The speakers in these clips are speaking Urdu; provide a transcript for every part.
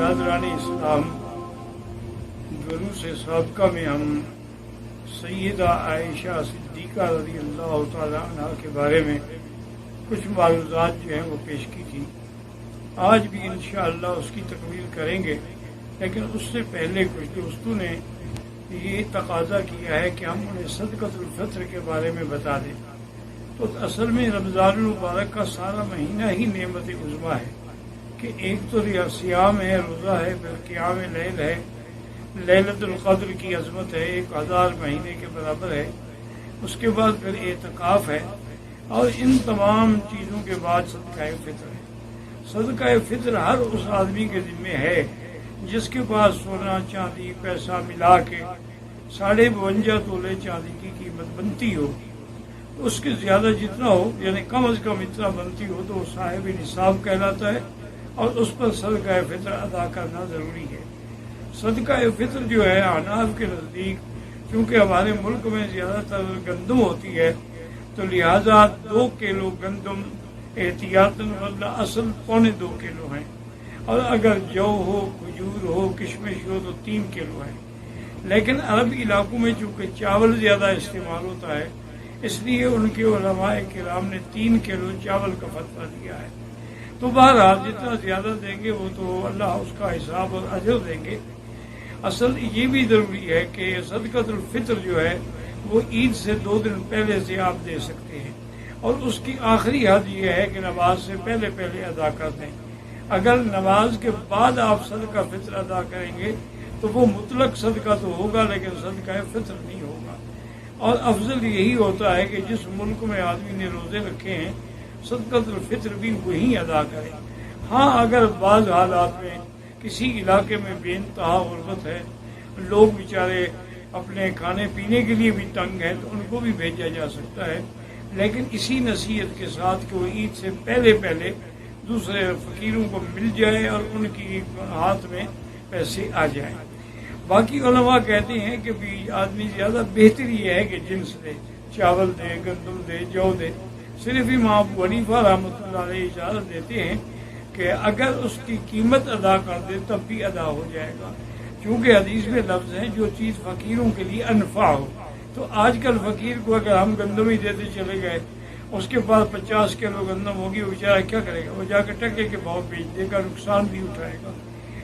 برادران اسلام، دروس سابقہ میں ہم سیدہ عائشہ صدیقہ رضی اللہ تعالی عنہ کے بارے میں کچھ معلومات جو ہیں وہ پیش کی تھی۔ آج بھی انشاءاللہ اس کی تکمیل کریں گے، لیکن اس سے پہلے کچھ دوستوں نے یہ تقاضا کیا ہے کہ ہم انہیں صدقۃ الفطر کے بارے میں بتا دیں۔ تو اصل میں رمضان المبارک کا سارا مہینہ ہی نعمت عظمیٰ ہے کہ ایک تو سیام ہے، روزہ ہے، پھر قیام لیل ہے، لیلۃ القدر کی عظمت ہے، 1000 مہینے کے برابر ہے، اس کے بعد پھر اعتکاف ہے، اور ان تمام چیزوں کے بعد صدقہ فطر ہے۔ صدقہ فطر ہر اس آدمی کے ذمہ ہے جس کے پاس سونا چاندی پیسہ ملا کے 52.5 تولے چاندی کی قیمت بنتی ہو، اس کے زیادہ جتنا ہو، یعنی کم از کم اتنا بنتی ہو، تو وہ صاحب نصاب کہلاتا ہے، اور اس پر صدقہ فطر ادا کرنا ضروری ہے۔ صدقہ فطر جو ہے احناف کے نزدیک، چونکہ ہمارے ملک میں زیادہ تر گندم ہوتی ہے، تو لہذا 2 کلو گندم احتیاطاً، ورنہ اصل 2.25 کلو ہیں، اور اگر جو ہو، کھجور ہو، کشمش ہو تو 3 کلو ہے۔ لیکن عرب علاقوں میں چونکہ چاول زیادہ استعمال ہوتا ہے، اس لیے ان کے علماء کرام نے 3 کلو چاول کا فتویٰ دیا ہے۔ تو بہرحال جتنا زیادہ دیں گے وہ تو اللہ اس کا حساب اور اجر دیں گے۔ اصل یہ بھی ضروری ہے کہ صدقۃ الفطر جو ہے وہ عید سے 2 دن پہلے سے آپ دے سکتے ہیں، اور اس کی آخری حد یہ ہے کہ نماز سے پہلے ادا کر دیں۔ اگر نماز کے بعد آپ صدقہ فطر ادا کریں گے تو وہ مطلق صدقہ تو ہوگا، لیکن صدقہ فطر نہیں ہوگا۔ اور افضل یہی ہوتا ہے کہ جس ملک میں آدمی نے روزے رکھے ہیں، صدقۃ الفطر بھی وہی ادا کرے۔ ہاں، اگر بعض حالات میں کسی علاقے میں بے انتہا غربت ہے، لوگ بیچارے اپنے کھانے پینے کے لیے بھی تنگ ہیں، تو ان کو بھی بھیجا جا سکتا ہے، لیکن اسی نصیحت کے ساتھ کہ وہ عید سے پہلے دوسرے فقیروں کو مل جائے اور ان کی ہاتھ میں پیسے آ جائیں۔ باقی علماء کہتے ہیں کہ بھی آدمی زیادہ بہتر یہ ہے کہ جنس دے، چاول دے، گندم دے، جو دے۔ صرف امام ابو حنیفہ رحمۃ اللہ علیہ اجازت دیتے ہیں کہ اگر اس کی قیمت ادا کر دے تب بھی ادا ہو جائے گا، کیونکہ حدیث میں لفظ ہے جو چیز فقیروں کے لیے انفع ہو۔ تو آج کل فقیر کو اگر ہم گندم ہی دیتے چلے گئے، اس کے پاس 50 کلو گندم ہوگی، وہ بیچارہ کیا کرے گا؟ وہ جا کے ٹکے کے بھاؤ بیچ دے گا، نقصان بھی اٹھائے گا۔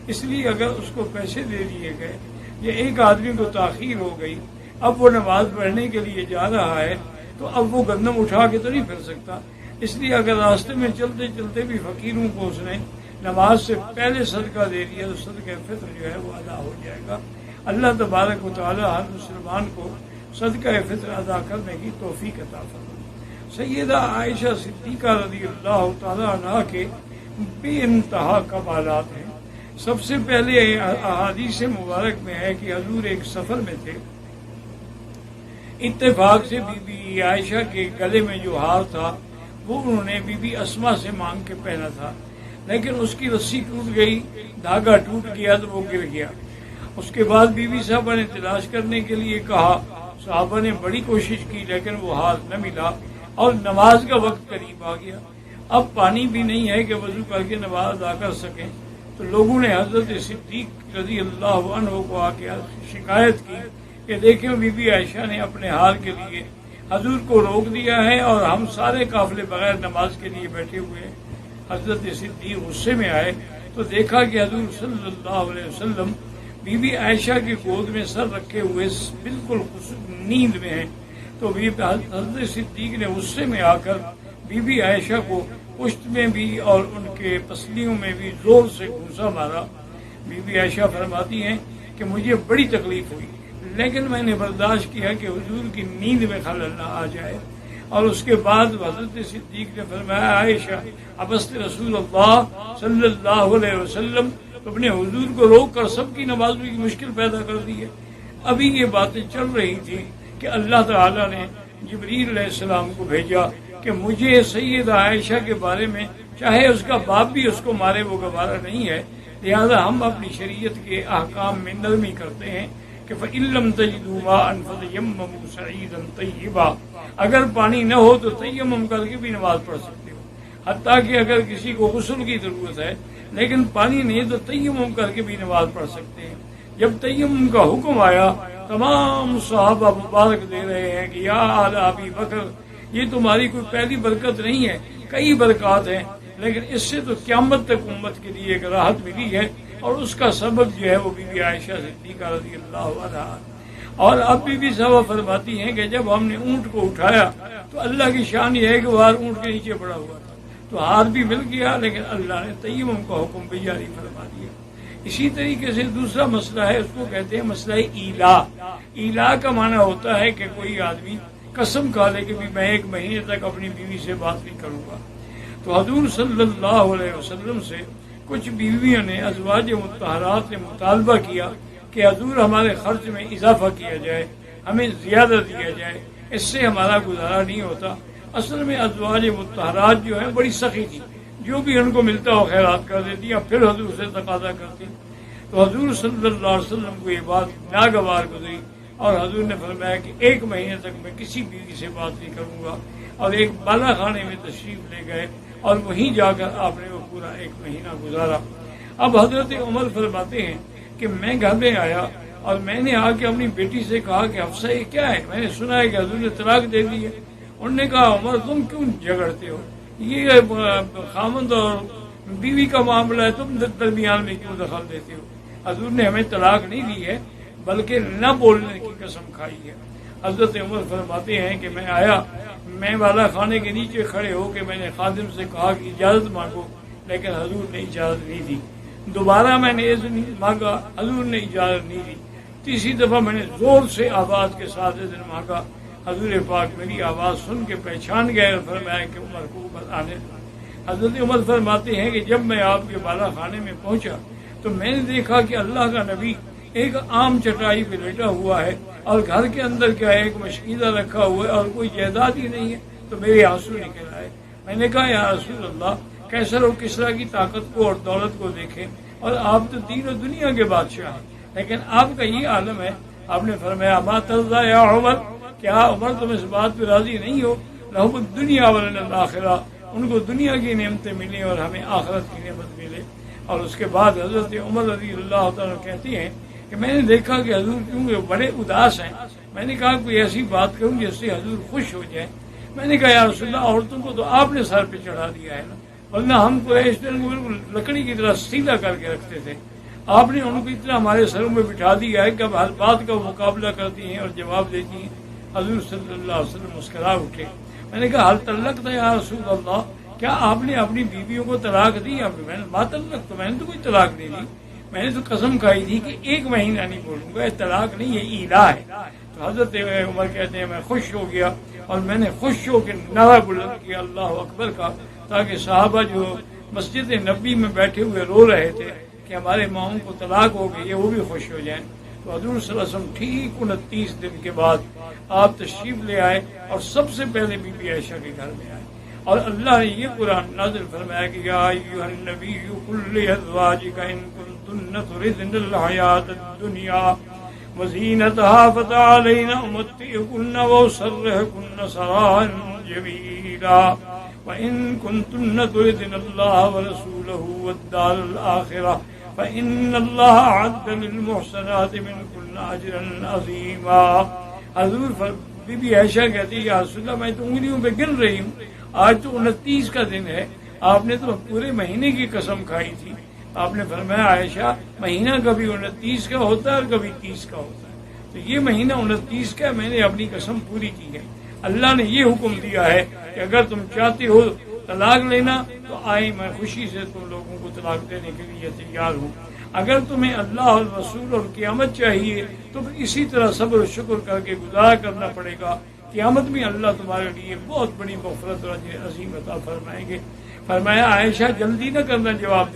اس لیے اگر اس کو پیسے دے دیے گئے، یا ایک آدمی کو تاخیر ہو گئی، اب وہ نماز پڑھنے کے لیے جا رہا ہے، تو اب وہ گندم اٹھا کے تو نہیں پھر سکتا۔ اس لیے اگر راستے میں چلتے چلتے بھی فقیروں کو اس نے نماز سے پہلے صدقہ دے دیا تو صدقہ فطر جو ہے وہ ادا ہو جائے گا۔ اللہ تبارک و تعالی ہر مسلمان کو صدقہ فطر ادا کرنے کی توفیق عطا فرمائے۔ سیدہ عائشہ صدیقہ رضی اللہ تعالی عنہ کے بے انتہا کمالات ہیں۔ سب سے پہلے احادیث مبارک میں ہے کہ حضور ایک سفر میں تھے، اتفاق سے بی بی عائشہ کے گلے میں جو ہار تھا وہ انہوں نے بی بی اسما سے مانگ کے پہنا تھا، لیکن اس کی رسی ٹوٹ گئی، دھاگا ٹوٹ گیا تو وہ گر گیا۔ اس کے بعد بی بی صاحبہ نے تلاش کرنے کے لیے کہا، صحابہ نے بڑی کوشش کی لیکن وہ ہار نہ ملا، اور نماز کا وقت قریب آ گیا۔ اب پانی بھی نہیں ہے کہ وضو کر کے نماز ادا کر سکیں، تو لوگوں نے حضرت صدیق رضی اللہ عنہ کو آ کے شکایت کی کہ دیکھیں بی بی عائشہ نے اپنے ہار کے لیے حضور کو روک دیا ہے، اور ہم سارے قافلے بغیر نماز کے لیے بیٹھے ہوئے ہیں۔ حضرت صدیق غصے میں آئے تو دیکھا کہ حضور صلی اللہ علیہ وسلم بی بی عائشہ کی گود میں سر رکھے ہوئے بالکل نیند میں ہیں۔ تو حضرت صدیق نے غصے میں آ کر بی بی عائشہ کو پشت میں بھی اور ان کے پسلیوں میں بھی زور سے گھونسا مارا۔ بی بی عائشہ فرماتی ہیں کہ مجھے بڑی تکلیف ہوئی، لیکن میں نے برداشت کیا کہ حضور کی نیند میں خلل نہ آ جائے۔ اور اس کے بعد حضرت صدیق نے فرمایا، عائشہ ابست رسول اللہ صلی اللہ علیہ وسلم، تم نے حضور کو روک کر سب کی نماز میں مشکل پیدا کر دی ہے۔ ابھی یہ باتیں چل رہی تھی کہ اللہ تعالیٰ نے جبریل علیہ السلام کو بھیجا کہ مجھے سیدہ عائشہ کے بارے میں، چاہے اس کا باپ بھی اس کو مارے، وہ گوارا نہیں ہے، لہذا ہم اپنی شریعت کے احکام میں نرمی کرتے ہیں کہ فَإِن لَّمْ تَجِدُوا مَاءً فَتَيَمَّمُوا صَعِيدًا طَيِّبًا، اگر پانی نہ ہو تو تیمم کر کے بھی نماز پڑھ سکتے ہو۔ حتیٰ کہ اگر کسی کو غسل کی ضرورت ہے لیکن پانی نہیں تو تیمم کر کے بھی نماز پڑھ سکتے ہیں۔ جب تیمم کا حکم آیا تمام صحابہ مبارک دے رہے ہیں کہ یا آل ابی بکر یہ تمہاری کوئی پہلی برکت نہیں ہے، کئی برکات ہیں، لیکن اس سے تو قیامت تک امت کے لیے ایک راحت ملی ہے، اور اس کا سبب جو ہے وہ بی بی عائشہ صدیقہ رضی اللہ عنہا۔ اور اب بھی صحابہ فرماتی ہیں کہ جب ہم نے اونٹ کو اٹھایا تو اللہ کی شان یہ ہے کہ وہ اونٹ کے نیچے پڑا ہوا تھا، تو ہاتھ بھی مل گیا، لیکن اللہ نے تیمم کا حکم بھی جاری فرما دیا۔ اسی طریقے سے دوسرا مسئلہ ہے، اس کو کہتے ہیں مسئلہ ایلا۔ ایلا کا معنی ہوتا ہے کہ کوئی آدمی قسم کھا لے کہ میں 1 مہینے تک اپنی بیوی سے بات نہیں کروں گا۔ تو حضور صلی اللہ علیہ وسلم سے کچھ بیویوں نے، ازواج مطہرات نے مطالبہ کیا کہ حضور ہمارے خرچ میں اضافہ کیا جائے، ہمیں زیادہ دیا جائے، اس سے ہمارا گزارا نہیں ہوتا۔ اصل میں ازواج مطہرات جو ہیں بڑی سخی تھی، جو بھی ان کو ملتا ہو خیرات کر دیتی، پھر حضور سے تقاضا کرتی۔ تو حضور صلی اللہ علیہ وسلم کو یہ بات ناگوار گزری، اور حضور نے فرمایا کہ 1 مہینے تک میں کسی بیوی سے بات نہیں کروں گا، اور ایک بالا خانے میں تشریف لے گئے، اور وہیں جا کر آپ نے وہ پورا 1 مہینہ گزارا۔ اب حضرت عمر فرماتے ہیں کہ میں گھر میں آیا اور میں نے آ کے اپنی بیٹی سے کہا کہ حفصہ یہ کیا ہے، میں نے سنا ہے کہ حضور نے طلاق دے دی ہے۔ انہوں نے کہا عمر تم کیوں جھگڑتے ہو، یہ خامند اور بیوی کا معاملہ ہے، تم درمیان میں کیوں دخل دیتے ہو؟ حضور نے ہمیں طلاق نہیں دی ہے بلکہ نہ بولنے کی قسم کھائی ہے۔ حضرت عمر فرماتے ہیں کہ میں آیا، میں والا خانے کے نیچے کھڑے ہو کے میں نے خادم سے کہا کہ اجازت مانگو، لیکن حضور نے اجازت نہیں دی۔ دوبارہ میں نے اذن مانگا، حضور نے اجازت نہیں دی۔ تیسری دفعہ میں نے زور سے آواز کے ساتھ اذن مانگا، حضور پاک میری آواز سن کے پہچان گئے اور فرمایا کہ عمر کو اوپر آنے دو۔ حضرت عمر فرماتے ہیں کہ جب میں آپ کے بالا خانے میں پہنچا تو میں نے دیکھا کہ اللہ کا نبی ایک عام چٹائی پہ لیٹا ہوا ہے، اور گھر کے اندر کیا ہے ایک مشکیزہ رکھا ہوا ہے، اور کوئی جائیداد ہی نہیں ہے۔ تو میرے آنسو نکل آئے۔ میں نے کہا یا رسول اللہ، کیسر و کسریٰ کی طاقت کو اور دولت کو دیکھیں، اور آپ تو دین و دنیا کے بادشاہ ہیں، لیکن آپ کا یہ عالم ہے۔ آپ نے فرمایا ما ترضیٰ یا عمر، کیا عمر تم اس بات پہ راضی نہیں ہو؟ لہم الدنیا ولنا الآخرہ، ان کو دنیا کی نعمتیں ملیں اور ہمیں آخرت کی نعمت ملے۔ اور اس کے بعد حضرت عمر رضی اللہ تعالیٰ کہتی ہیں کہ میں نے دیکھا کہ حضور کیونکہ بڑے اداس ہیں، میں نے کہا کوئی ایسی بات کروں جس سے حضور خوش ہو جائے۔ میں نے کہا یا رسول اللہ، عورتوں کو تو آپ نے سر پہ چڑھا دیا ہے نا، ورنہ ہم کو اس دن لکڑی کی طرح سیدھا کر کے رکھتے تھے، آپ نے ان کو اتنا ہمارے سروں میں بٹھا دیا ہے کہ اب ہر بات کا مقابلہ کرتی ہیں اور جواب دیتی ہیں۔ حضور صلی اللہ علیہ وسلم مسکرا اٹھے۔ میں نے کہا حل طلقت یا رسول اللہ، کیا آپ نے اپنی بیویوں کو طلاق دی؟ میں نے ما طلقت، میں نے تو کوئی طلاق نہیں دی، میں نے تو قسم کھائی تھی کہ 1 مہینہ نہیں بولوں گا، یہ طلاق نہیں، یہ ایلا ہے۔ تو حضرت عمر کہتے ہیں میں خوش ہو گیا، اور میں نے خوش ہو کے نعرہ بلند کیا اللہ اکبر کا، تاکہ صحابہ جو مسجد نبی میں بیٹھے ہوئے رو رہے تھے کہ ہمارے ماؤں کو طلاق ہو گئی ہے، وہ بھی خوش ہو جائیں۔ تو حضور صلی اللہ علیہ وسلم ٹھیک 29 دن کے بعد آپ تشریف لے آئے، اور سب سے پہلے بی بی عائشہ کے گھر میں آئے، اور اللہ نے یہ قرآن نازل فرمایا کہ یا ایھا النبی قل لازواجک ان کنتن تردن الحیاۃ الدنیا وزینتها فتعالین امتعکن واسرحکن سراحا جمیلا وان کنتن تردن اللہ ورسولہ والدار الآخرہ فإن اللہ اعد للمحسنات منکن اجرا عظیما۔ حضور بی بی عائشہ کہتی ہے یا رسول اللہ، میں تو انگلیوں پہ گن رہی ہوں، آج تو 29 کا دن ہے، آپ نے تو پورے مہینے کی قسم کھائی تھی۔ آپ نے فرمایا عائشہ مہینہ کبھی 29 کا ہوتا ہے اور کبھی 30 کا ہوتا ہے، تو یہ مہینہ 29 کا، میں نے اپنی قسم پوری کی ہے۔ اللہ نے یہ حکم دیا ہے کہ اگر تم چاہتے ہو طلاق لینا تو آئیں، میں خوشی سے تم لوگوں کو طلاق دینے کے لیے تیار ہوں۔ اگر تمہیں اللہ اور رسول اور قیامت چاہیے تو پھر اسی طرح صبر و شکر کر کے گزارا کرنا پڑے گا، قیامت میں اللہ تمہارے لیے بہت بڑی مغفرت اور اجر عظیم عطا فرمائیں گے۔ فرمایا عائشہ جلدی نہ کرنا جواب